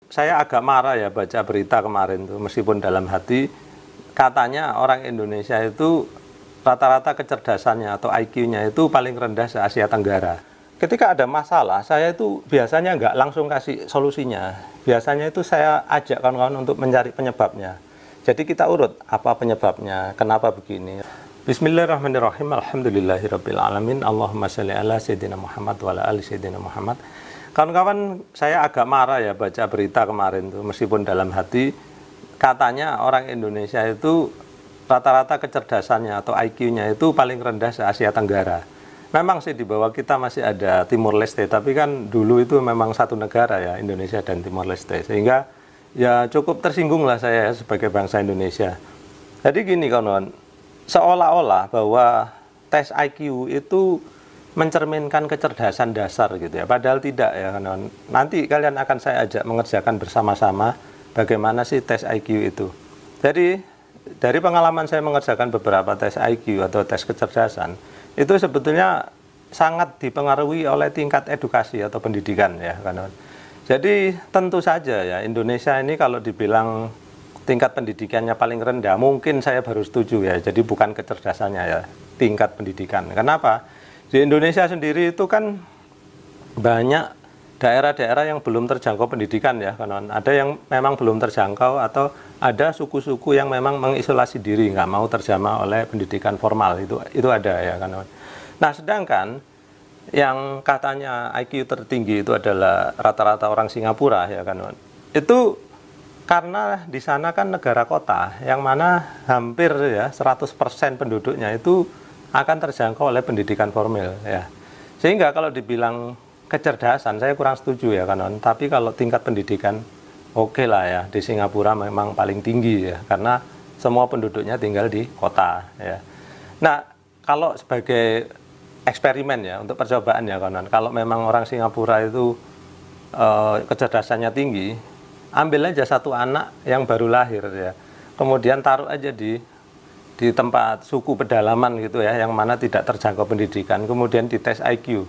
Saya agak marah ya baca berita kemarin tuh, meskipun dalam hati katanya orang Indonesia itu rata-rata kecerdasannya atau IQ-nya itu paling rendah se-Asia Tenggara. Ketika ada masalah, saya itu biasanya nggak langsung kasih solusinya. Biasanya itu saya ajak kawan-kawan untuk mencari penyebabnya. Jadi kita urut apa penyebabnya, kenapa begini. Bismillahirrahmanirrahim. Alhamdulillahirrabbilalamin. Allahumma sholli ala sayyidina Muhammad wa ala ali sayyidina Muhammad. Kawan-kawan, saya agak marah ya baca berita kemarin tuh, meskipun dalam hati katanya orang Indonesia itu rata-rata kecerdasannya atau IQ-nya itu paling rendah se-Asia Tenggara. Memang sih di bawah kita masih ada Timur Leste, tapi kan dulu itu memang satu negara ya, Indonesia dan Timur Leste. Sehingga ya cukup tersinggung lah saya sebagai bangsa Indonesia. Jadi gini kawan-kawan, seolah-olah bahwa tes IQ itu mencerminkan kecerdasan dasar gitu ya, padahal tidak ya kawan-kawan. Nanti kalian akan saya ajak mengerjakan bersama-sama bagaimana sih tes IQ itu. Jadi dari pengalaman saya mengerjakan beberapa tes IQ atau tes kecerdasan, itu sebetulnya sangat dipengaruhi oleh tingkat edukasi atau pendidikan ya kawan-kawan. Jadi tentu saja ya Indonesia ini kalau dibilang tingkat pendidikannya paling rendah, mungkin saya baru setuju ya. Jadi bukan kecerdasannya ya, tingkat pendidikan. Kenapa? Di Indonesia sendiri itu kan banyak daerah-daerah yang belum terjangkau pendidikan ya kawan-kawan. Ada yang memang belum terjangkau atau ada suku-suku yang memang mengisolasi diri, nggak mau terjamah oleh pendidikan formal, itu ada ya kawan-kawan. Nah sedangkan yang katanya IQ tertinggi itu adalah rata-rata orang Singapura ya kawan-kawan. Itu karena di sana kan negara kota yang mana hampir ya 100% penduduknya itu akan terjangkau oleh pendidikan formal ya. Sehingga kalau dibilang kecerdasan saya kurang setuju ya kawan-kawan. Tapi kalau tingkat pendidikan oke lah ya, di Singapura memang paling tinggi ya, karena semua penduduknya tinggal di kota ya. Nah, kalau sebagai eksperimen ya, untuk percobaan ya kawan-kawan, kalau memang orang Singapura itu kecerdasannya tinggi, ambil aja satu anak yang baru lahir ya, kemudian taruh aja di tempat suku pedalaman gitu ya, yang mana tidak terjangkau pendidikan, kemudian dites IQ.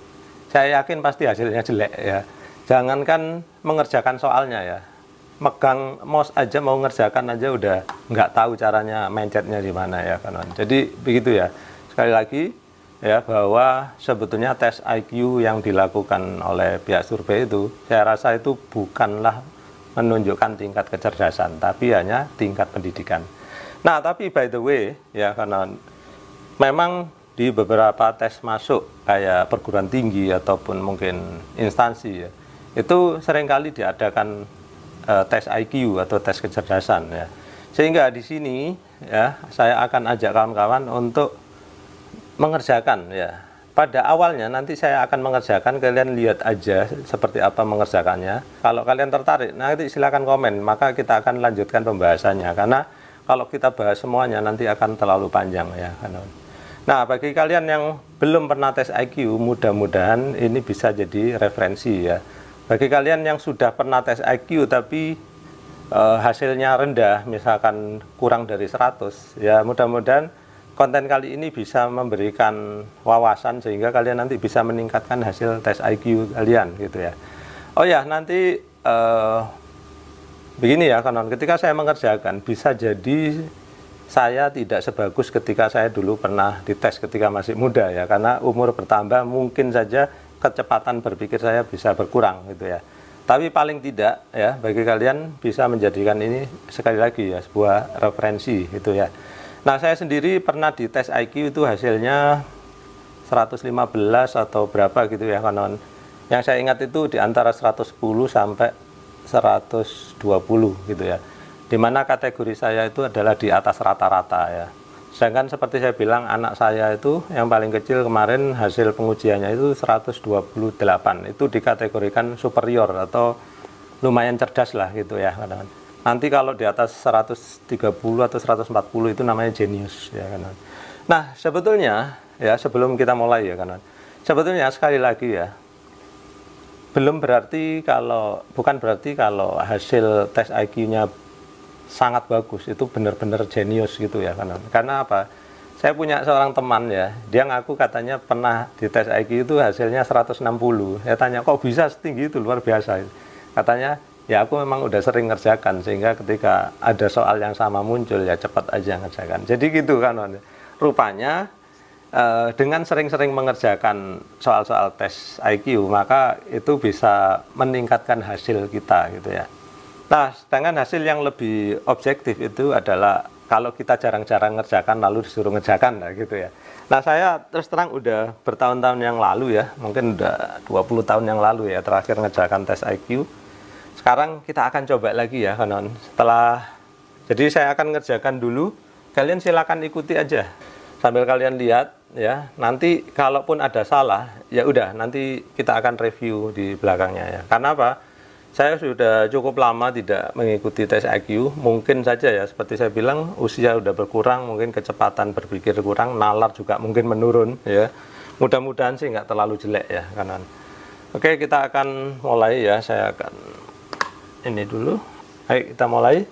Saya yakin pasti hasilnya jelek ya. Jangankan mengerjakan soalnya ya, megang mouse aja, mau ngerjakan aja udah nggak tahu caranya mencetnya di mana ya kawan-kawan. Jadi begitu ya. Sekali lagi ya, bahwa sebetulnya tes IQ yang dilakukan oleh pihak survei itu, saya rasa itu bukanlah menunjukkan tingkat kecerdasan, tapi hanya tingkat pendidikan. Nah, tapi by the way ya kawan-kawan, memang di beberapa tes masuk kayak perguruan tinggi ataupun mungkin instansi ya, itu seringkali diadakan tes IQ atau tes kecerdasan ya. Sehingga di sini ya saya akan ajak kawan-kawan untuk mengerjakan ya. Pada awalnya nanti saya akan mengerjakan, kalian lihat aja seperti apa mengerjakannya. Kalau kalian tertarik nanti silakan komen, maka kita akan lanjutkan pembahasannya, karena kalau kita bahas semuanya nanti akan terlalu panjang ya. Nah, bagi kalian yang belum pernah tes IQ, mudah-mudahan ini bisa jadi referensi ya. Bagi kalian yang sudah pernah tes IQ tapi hasilnya rendah, misalkan kurang dari 100, ya mudah-mudahan konten kali ini bisa memberikan wawasan sehingga kalian nanti bisa meningkatkan hasil tes IQ kalian gitu ya. Oh ya, nanti begini ya kawan, ketika saya mengerjakan bisa jadi saya tidak sebagus ketika saya dulu pernah dites ketika masih muda ya, karena umur bertambah mungkin saja kecepatan berpikir saya bisa berkurang gitu ya. Tapi paling tidak ya, bagi kalian bisa menjadikan ini sekali lagi ya sebuah referensi gitu ya. Nah, saya sendiri pernah dites IQ itu hasilnya 115 atau berapa gitu ya kawan. Yang saya ingat itu di antara 110 sampai 120 gitu ya. Dimana kategori saya itu adalah di atas rata-rata ya. Sedangkan seperti saya bilang, anak saya itu yang paling kecil kemarin hasil pengujiannya itu 128. Itu dikategorikan superior atau lumayan cerdas lah gitu ya. Nanti kalau di atas 130 atau 140 itu namanya jenius ya kan. Nah, sebetulnya ya sebelum kita mulai ya kan, sebetulnya sekali lagi ya, bukan berarti kalau hasil tes IQ-nya sangat bagus itu benar-benar jenius gitu ya kan. Karena apa? Saya punya seorang teman ya, dia ngaku katanya pernah di tes IQ itu hasilnya 160. Saya tanya, kok bisa setinggi itu, luar biasa. Katanya ya aku memang udah sering ngerjakan, sehingga ketika ada soal yang sama muncul ya cepat aja ngerjakan. Jadi gitu kan, rupanya dengan sering-sering mengerjakan soal-soal tes IQ, maka itu bisa meningkatkan hasil kita gitu ya. Nah, sedangkan hasil yang lebih objektif itu adalah kalau kita jarang-jarang ngerjakan lalu disuruh ngerjakan lah gitu ya. Nah, saya terus terang udah bertahun-tahun yang lalu ya, mungkin udah 20 tahun yang lalu ya terakhir ngerjakan tes IQ. Sekarang kita akan coba lagi ya kawan. Jadi saya akan ngerjakan dulu, kalian silakan ikuti aja sambil kalian lihat ya. Nanti kalaupun ada salah ya udah, nanti kita akan review di belakangnya ya. Karena apa? Saya sudah cukup lama tidak mengikuti tes IQ, mungkin saja ya seperti saya bilang, usia sudah berkurang, mungkin kecepatan berpikir kurang, nalar juga mungkin menurun ya. Mudah-mudahan sih nggak terlalu jelek ya kanan. Oke, kita akan mulai ya. Saya akan ini dulu. Ayo kita mulai.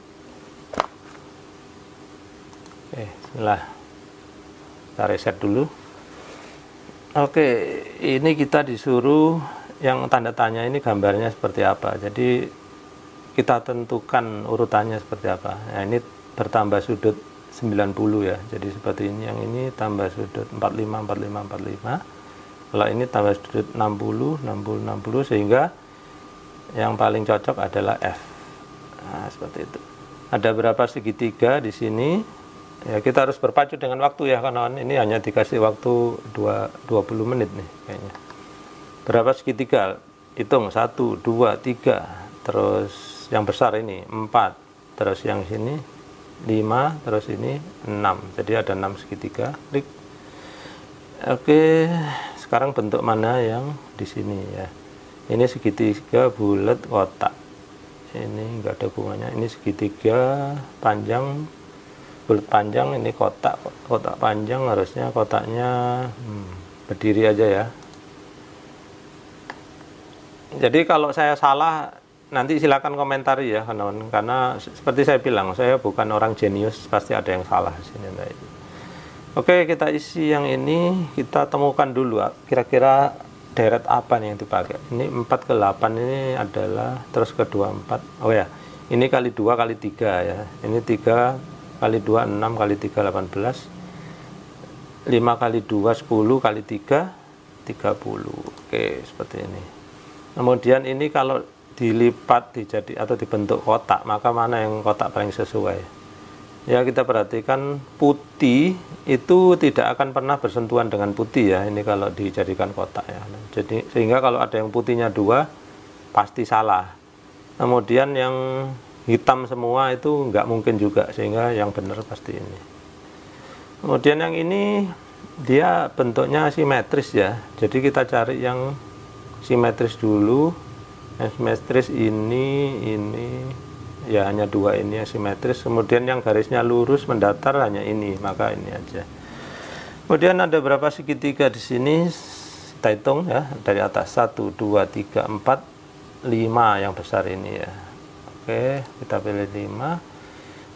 Oke, bismillah. Kita reset dulu. Oke, ini kita disuruh yang tanda tanya ini gambarnya seperti apa. Jadi kita tentukan urutannya seperti apa. Nah, ini bertambah sudut 90 ya. Jadi seperti ini, yang ini tambah sudut 45 45 45. Kalau ini tambah sudut 60 60 60, sehingga yang paling cocok adalah F. Nah, seperti itu. Ada berapa segitiga di sini? Ya, kita harus berpacu dengan waktu ya kawan. Ini hanya dikasih waktu 20 menit nih kayaknya. Berapa segitiga? Hitung 1 2 3, terus yang besar ini 4, terus yang sini 5, terus ini 6. Jadi ada 6 segitiga. Klik. Oke, sekarang bentuk mana yang di sini ya? Ini segitiga bulat kotak. Ini enggak ada hubungannya. Ini segitiga panjang bulat panjang, ini kotak panjang, harusnya kotaknya berdiri aja ya. Jadi kalau saya salah nanti silakan komentari ya kawan, karena seperti saya bilang saya bukan orang jenius, pasti ada yang salah di sini. Oke, kita isi yang ini, kita temukan dulu kira-kira deret apa nih yang dipakai. Ini 4 ke 8 ini adalah, terus ke 24. Oh ya, ini kali 2 kali 3 ya. Ini 3 kali 2 6 kali 3 18. 5 kali 2 10 kali 3 30. Oke, seperti ini. Kemudian ini kalau dilipat atau dibentuk kotak, maka mana yang kotak paling sesuai? Ya, kita perhatikan putih itu tidak akan pernah bersentuhan dengan putih ya. Ini kalau dijadikan kotak ya. Jadi sehingga kalau ada yang putihnya 2 pasti salah. Kemudian yang hitam semua itu nggak mungkin juga, sehingga yang benar pasti ini. Kemudian yang ini dia bentuknya simetris ya. Jadi kita cari yang simetris dulu. Yang simetris ini ya, hanya 2 ini yang simetris. Kemudian yang garisnya lurus mendatar hanya ini, maka ini aja. Kemudian ada berapa segitiga di sini? Kita hitung ya, dari atas 1 2 3 4 5 yang besar ini ya. Oke, kita pilih 5.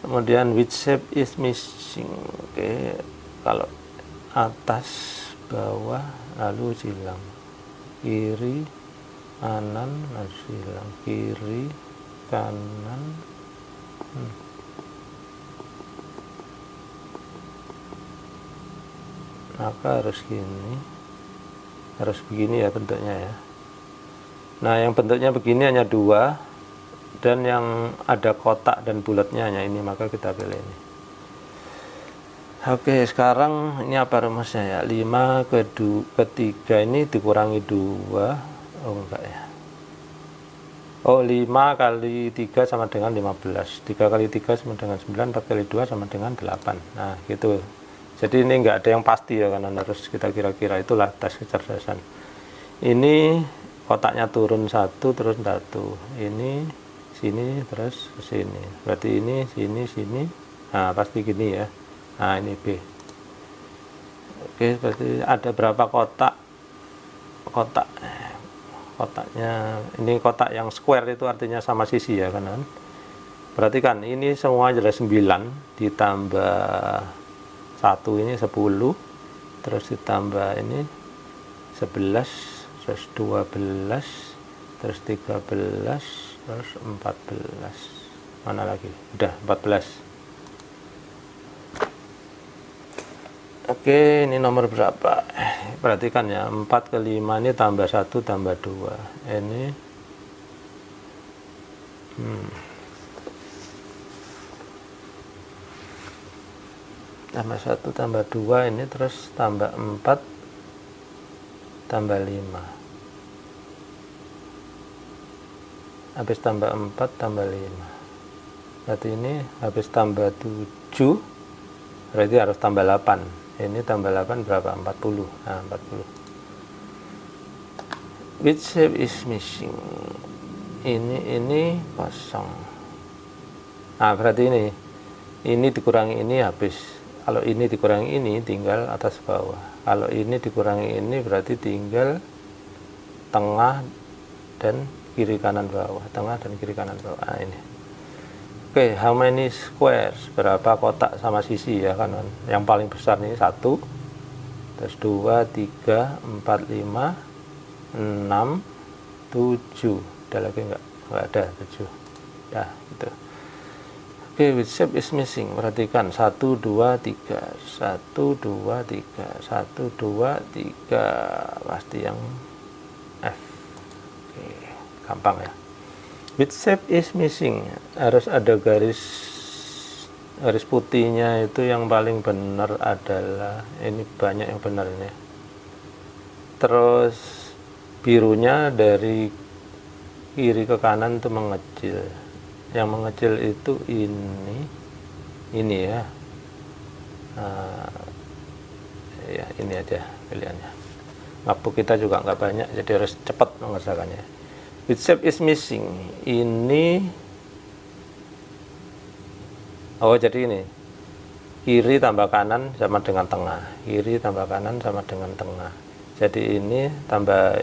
Kemudian which shape is missing? Oke, kalau atas bawah lalu silang, kiri kanan lalu silang, kiri kanan. Maka harus gini, harus begini ya bentuknya ya. Nah, yang bentuknya begini hanya 2, dan yang ada kotak dan bulatnya hanya ini, maka kita pilih ini. Oke, sekarang ini apa rumusnya ya? 5 ke 3 ini dikurangi 2. Oh enggak ya. Oh, 5 kali 3 sama dengan 15. 3 kali 3 sama dengan 9, 4 kali 2 sama dengan 8. Nah, gitu. Jadi ini enggak ada yang pasti ya, karena harus kita kira-kira. Itulah tes kecerdasan. Ini kotaknya turun 1 terus 1. Ini sini terus ke sini. Berarti ini sini sini. Nah, pasti gini ya. Nah, ini B. Oke, berarti ada berapa kotak? Kotaknya ini kotak yang square, itu artinya sama sisi ya kanan. Perhatikan, ini semua jelas 9 ditambah 1 ini 10, terus ditambah ini 11, terus 12, terus 13, terus 14, mana lagi, udah 14. Oke, ini nomor berapa? Perhatikan ya, 4 ke 5 ini tambah 1 tambah 2. Ini tambah 1 tambah 2, ini terus tambah 4 tambah 5. Habis tambah 4 tambah 5. Berarti ini habis tambah 7, berarti harus tambah 8. Ini tambah 8 berapa? 40. Nah, 40. Which shape is missing? Ini kosong. Nah, berarti ini dikurangi ini habis. Kalau ini dikurangi ini tinggal atas bawah. Kalau ini dikurangi ini berarti tinggal tengah dan kiri kanan bawah. Tengah dan kiri kanan bawah. Nah, ini. Oke, how many squares? Berapa kotak sama sisi ya kan? Yang paling besar ini 1, terus 2, 3, 4, 5, 6, 7. Ada lagi enggak? Enggak ada, 7. Ya, gitu. Oke, which shape is missing? Perhatikan 1, 2, 3, 1, 2, 3, 1, 2, 3. Pasti yang F. Oke, gampang ya. Which shape is missing? Harus ada garis putihnya, itu yang paling benar adalah ini, banyak yang benar ini. Terus birunya dari kiri ke kanan itu mengecil. Yang mengecil itu ini ya. Ya ini aja pilihannya. Waktu kita juga nggak banyak, jadi harus cepat mengerjakannya. Which shape is missing? Ini, oh jadi ini kiri tambah kanan sama dengan tengah, kiri tambah kanan sama dengan tengah. Jadi ini tambah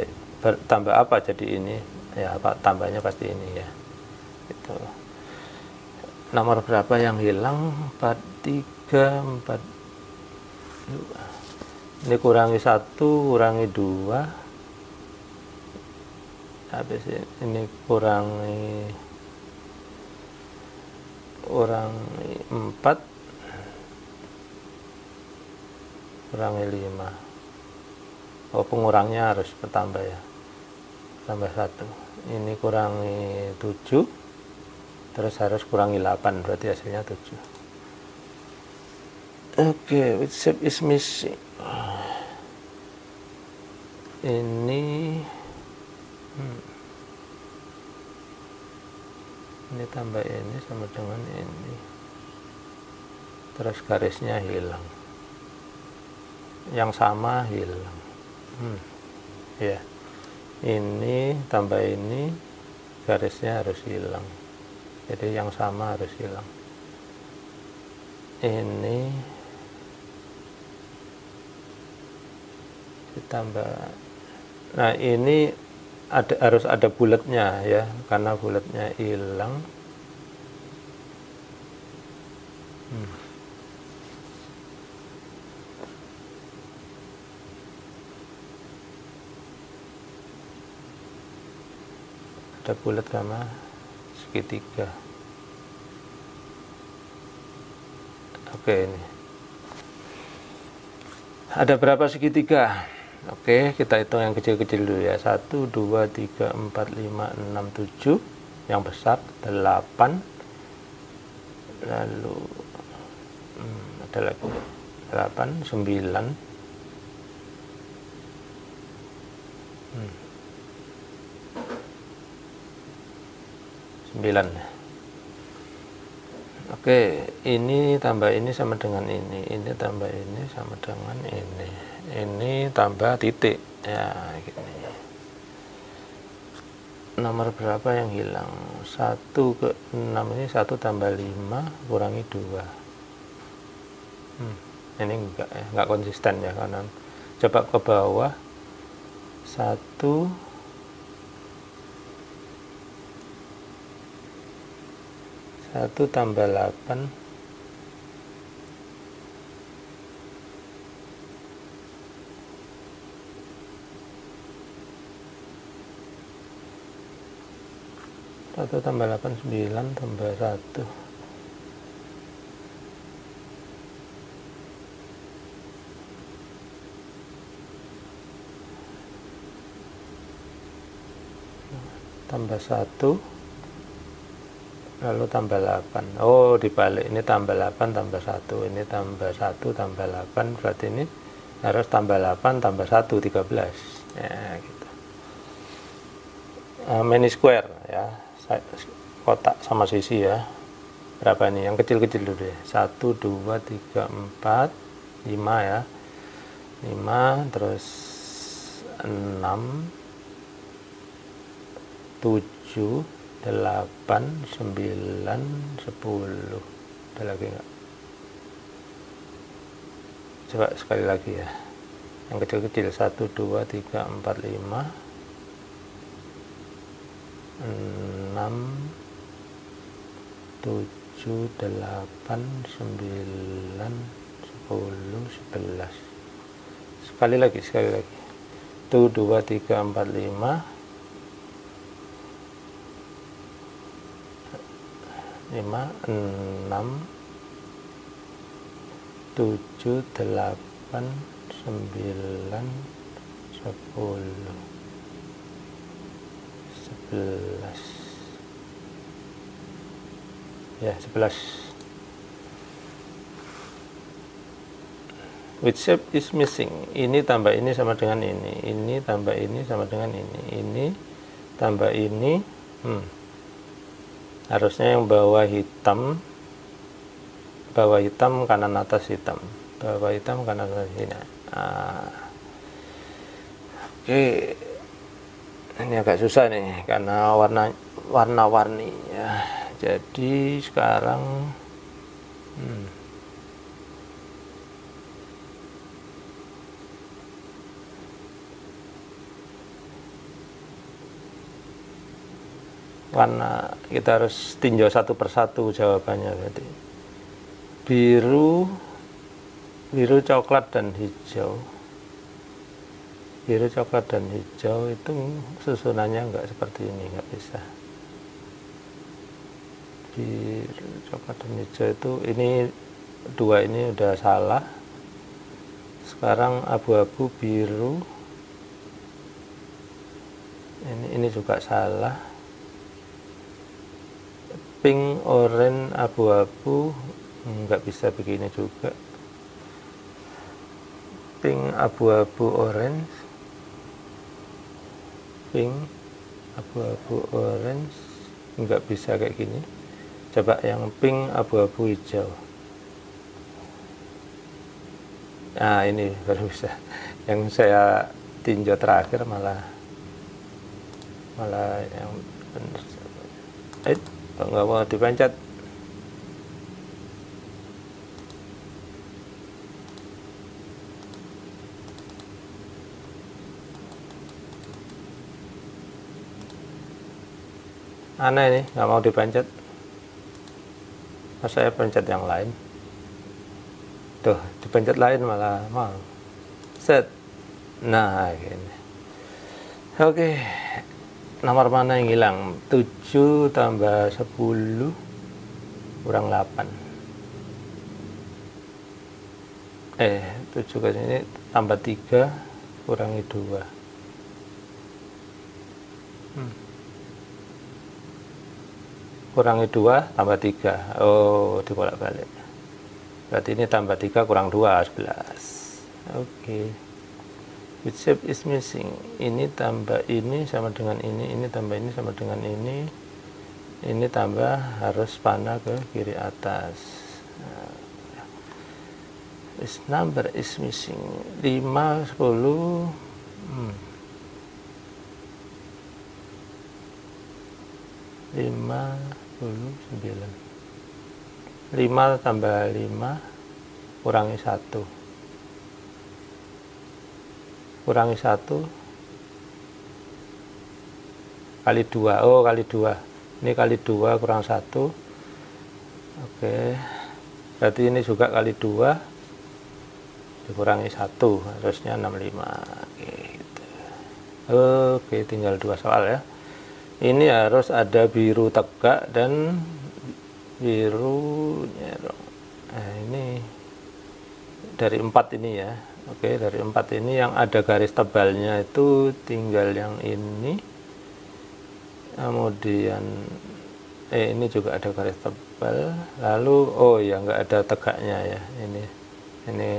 apa? Jadi ini ya, apa tambahnya pasti ini ya. Itu. Nomor berapa yang hilang? 4, 3, 4, 2. Ini kurangi 1, kurangi 2. Habis ini kurangi 4, kurangi 5. Oh, pengurangnya harus bertambah ya, tambah 1. Ini kurangi 7, terus harus kurangi 8, berarti hasilnya 7. Oke, which shape is missing? Ini tambah ini sama dengan ini, terus garisnya hilang, yang sama hilang. Ya, ini tambah ini, garisnya harus hilang, jadi yang sama harus hilang. Ini ditambah, nah ini harus ada bulatnya ya, karena bulatnya hilang. Ada bulat sama segitiga. Oke, ini ada berapa segitiga? Oke, kita hitung yang kecil-kecil dulu ya. 1, 2, 3, 4, 5, 6, 7. Yang besar 8. Lalu ada lagi 8, 9. 9. Oke, ini tambah ini sama dengan ini tambah ini sama dengan ini tambah titik ya, gini. Nomor berapa yang hilang? 1 ke 6, ini 1 tambah 5 kurangi 2. Ini enggak konsisten ya kanan. Coba ke bawah. 1 tambah 8 8 1 tambah 8, 9 tambah 1. Tambah 1, lalu tambah 8. Oh, dibalik, ini tambah 8 tambah 1, ini tambah 1 tambah 8, berarti ini harus tambah 8 tambah 1, 13. Ya, gitu. Many square ya, kotak sama sisi ya. Berapa ini? Yang kecil-kecil dulu deh. 1, 2, 3, 4, 5 ya. 5, terus 6, 7, 8, 9, 10. Ada lagi enggak? Coba sekali lagi ya. Yang kecil-kecil 1, 2, 3, 4, 5, 6, 7, 8, 9, 10, 11. Sekali lagi. 1, 2, 3, 4, 5, 6, 7, 8, 9, 10, 11. Ya, 11. Which shape is missing? Ini tambah ini sama dengan ini. Ini tambah ini sama dengan ini. Ini tambah ini. Harusnya yang bawah hitam, kanan atas hitam, bawah hitam kanan atas sini. Oke, ini agak susah nih karena warna-warni ya. Jadi sekarang warna kita harus tinjau satu persatu jawabannya. Berarti biru, coklat dan hijau. Biru, coklat dan hijau itu susunannya enggak seperti ini, enggak bisa. Biru, coklat dan hijau itu ini dua ini udah salah. Sekarang abu-abu, biru, ini juga salah. Pink, oranye, abu-abu nggak bisa begini juga. Pink, abu-abu, orange. Pink, abu-abu, orange nggak bisa kayak gini. Coba yang pink, abu-abu, hijau. Nah, ini baru bisa. Yang saya tinjau terakhir malah yang benar. Nggak mau dipencet. Aneh ini, nggak mau dipencet. Masa saya pencet yang lain. Tuh, dipencet lain malah mau. Set. Nah, gini. Oke. Nomor mana yang hilang? 7 tambah 10 kurang 8. 7 ke sini tambah 3 kurangi 2. Kurangi 2 tambah 3. Oh, dibolak-balik. Berarti ini tambah 3 kurang 2, 11. Oke. Which shape is missing? Ini tambah ini sama dengan ini tambah ini sama dengan ini tambah harus panah ke kiri atas. This number is missing. 5, 10, 5, 10, 9. 5 tambah 5 kurangi 1. Kurangi 1 kali 2. Oh, kali 2. Ini kali 2 kurang 1. Oke. Berarti ini juga kali 2 dikurangi 1. Harusnya 65. Oke, gitu. Oke, tinggal 2 soal ya. Ini harus ada biru tegak dan biru nyerong. Nah, ini dari 4 ini ya. Oke, dari 4 ini yang ada garis tebalnya itu tinggal yang ini. Kemudian ini juga ada garis tebal. Lalu oh ya, nggak ada tegaknya ya. Ini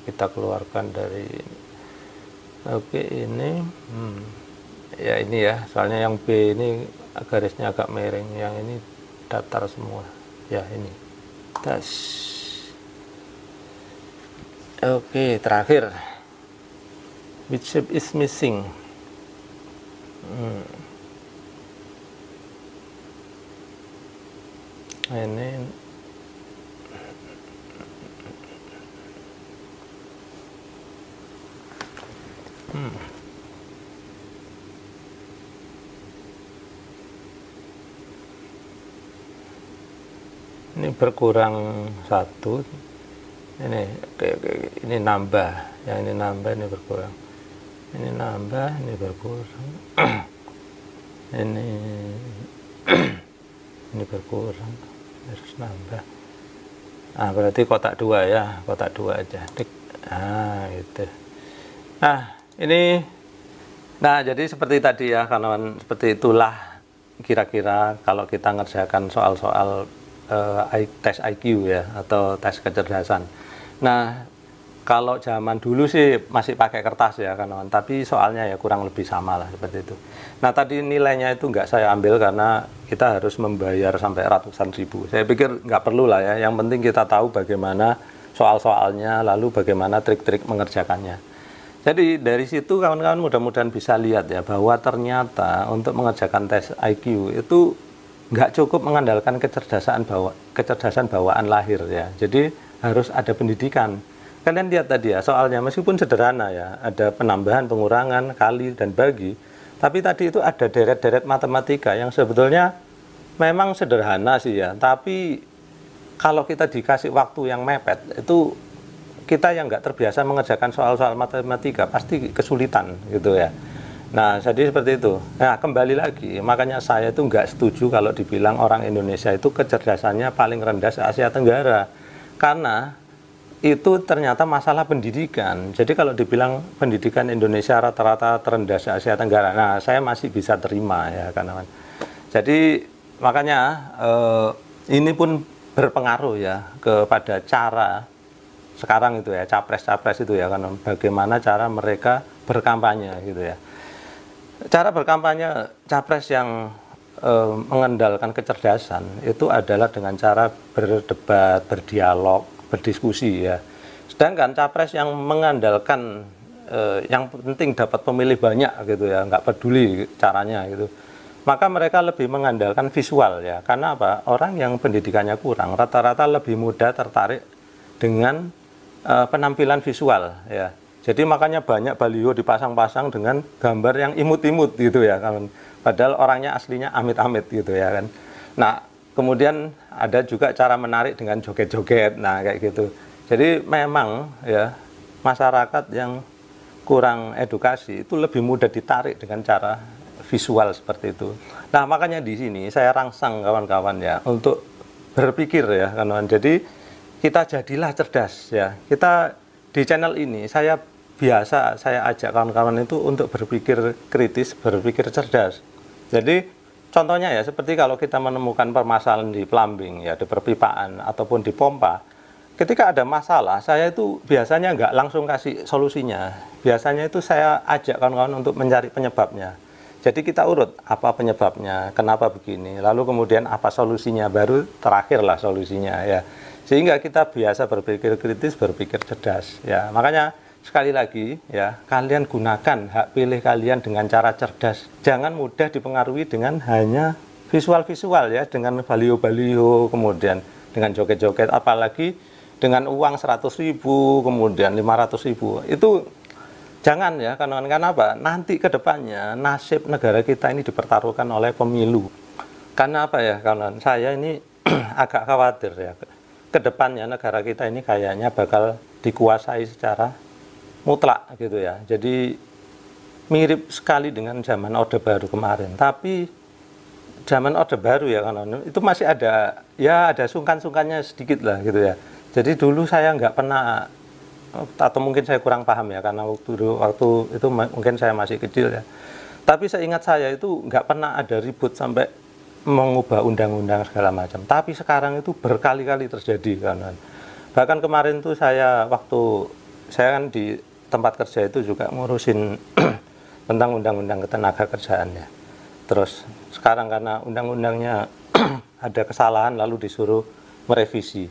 kita keluarkan dari ini. Oke, ini ya ini ya, soalnya yang B ini garisnya agak miring, yang ini datar semua ya. Ini tas. Oke, terakhir, which shape is missing? Ini ini berkurang 1, ini nambah, yang ini nambah, ini berkurang, ini nambah, ini berkurang, ini ini berkurang, harus nambah. Nah, berarti kotak 2 ya, kotak 2 aja. Nah, gitu. Nah, ini, nah jadi seperti tadi ya, kawan, seperti itulah kira-kira kalau kita ngerjakan soal-soal tes IQ ya, atau tes kecerdasan. Nah, kalau zaman dulu sih masih pakai kertas ya kawan, tapi soalnya ya kurang lebih sama lah seperti itu. Nah, tadi nilainya itu nggak saya ambil karena kita harus membayar sampai ratusan ribu. Saya pikir nggak perlu lah ya, yang penting kita tahu bagaimana soal-soalnya, lalu bagaimana trik-trik mengerjakannya. Jadi dari situ kawan-kawan mudah-mudahan bisa lihat ya, bahwa ternyata untuk mengerjakan tes IQ itu nggak cukup mengandalkan kecerdasan bawaan lahir ya. Jadi harus ada pendidikan. Kalian lihat tadi ya, soalnya meskipun sederhana ya, ada penambahan, pengurangan, kali, dan bagi. Tapi tadi itu ada deret-deret matematika yang sebetulnya memang sederhana sih ya. Tapi kalau kita dikasih waktu yang mepet, itu kita yang nggak terbiasa mengerjakan soal-soal matematika pasti kesulitan gitu ya. Nah, jadi seperti itu. Nah, kembali lagi, makanya saya itu nggak setuju kalau dibilang orang Indonesia itu kecerdasannya paling rendah se-Asia Tenggara. Karena itu ternyata masalah pendidikan. Jadi kalau dibilang pendidikan Indonesia rata-rata terendah se-Asia Tenggara, nah saya masih bisa terima ya kawan. Jadi makanya ini pun berpengaruh ya kepada cara sekarang itu ya, capres-capres itu ya kan, bagaimana cara mereka berkampanye gitu ya. Cara berkampanye capres yang mengandalkan kecerdasan itu adalah dengan cara berdebat, berdialog, berdiskusi ya. Sedangkan capres yang mengandalkan yang penting dapat pemilih banyak gitu ya, nggak peduli caranya gitu, maka mereka lebih mengandalkan visual ya. Karena apa? Orang yang pendidikannya kurang rata-rata lebih mudah tertarik dengan penampilan visual ya. Jadi makanya banyak baliho dipasang-pasang dengan gambar yang imut-imut gitu ya kan. Padahal orangnya aslinya amit-amit gitu ya kan. Nah, kemudian ada juga cara menarik dengan joget-joget. Nah, kayak gitu. Jadi memang ya, masyarakat yang kurang edukasi itu lebih mudah ditarik dengan cara visual seperti itu. Nah, makanya di sini saya rangsang kawan-kawan ya untuk berpikir ya kawan. Jadi kita jadilah cerdas ya. Kita di channel ini saya ajak kawan-kawan itu untuk berpikir kritis, berpikir cerdas. Jadi contohnya ya, seperti kalau kita menemukan permasalahan di plumbing ya, di perpipaan ataupun di pompa, ketika ada masalah, saya itu biasanya nggak langsung kasih solusinya. Biasanya itu saya ajak kawan-kawan untuk mencari penyebabnya. Jadi kita urut apa penyebabnya, kenapa begini, lalu kemudian apa solusinya, baru terakhirlah solusinya ya. Sehingga kita biasa berpikir kritis, berpikir cerdas ya. Makanya sekali lagi ya, kalian gunakan hak pilih kalian dengan cara cerdas. Jangan mudah dipengaruhi dengan hanya visual-visual ya, dengan baliho-baliho, kemudian dengan joget-joget, apalagi dengan uang 100.000, kemudian 500.000. Itu jangan ya, karena apa? Nanti ke depannya nasib negara kita ini dipertaruhkan oleh pemilu. Karena apa ya, kawan? Saya ini agak khawatir ya. Ke depannya negara kita ini kayaknya bakal dikuasai secara mutlak gitu ya. Jadi mirip sekali dengan zaman Orde Baru kemarin. Tapi zaman Orde Baru ya kawan, itu masih ada ya ada sungkan-sungkannya sedikit lah gitu ya. Jadi dulu saya nggak pernah, atau mungkin saya kurang paham ya karena waktu itu mungkin saya masih kecil ya. Tapi seingat saya itu nggak pernah ada ribut sampai mengubah undang-undang segala macam. Tapi sekarang itu berkali-kali terjadi kawan. Bahkan kemarin tuh waktu saya kan di tempat kerja itu juga ngurusin tentang undang-undang ketenaga kerjaan ya. Terus sekarang karena undang-undangnya ada kesalahan lalu disuruh merevisi.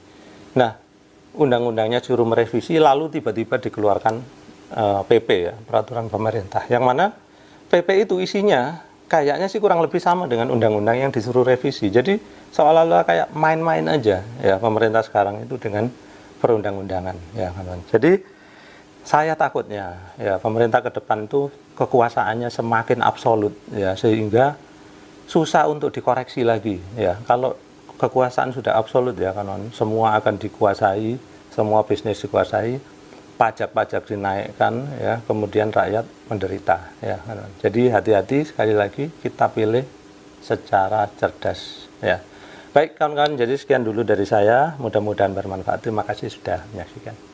Nah, undang-undangnya suruh merevisi lalu tiba-tiba dikeluarkan PP ya, peraturan pemerintah. Yang mana PP itu isinya kayaknya sih kurang lebih sama dengan undang-undang yang disuruh revisi. Jadi seolah-olah kayak main-main aja ya pemerintah sekarang itu dengan perundang-undangan ya kawan. Jadi saya takutnya ya pemerintah ke depan itu kekuasaannya semakin absolut ya, sehingga susah untuk dikoreksi lagi ya. Kalau kekuasaan sudah absolut ya kawan, semua akan dikuasai, semua bisnis dikuasai, pajak-pajak dinaikkan ya, kemudian rakyat menderita ya kawan. Jadi hati-hati, sekali lagi kita pilih secara cerdas ya. Baik kawan-kawan, jadi sekian dulu dari saya, mudah-mudahan bermanfaat. Terima kasih sudah menyaksikan.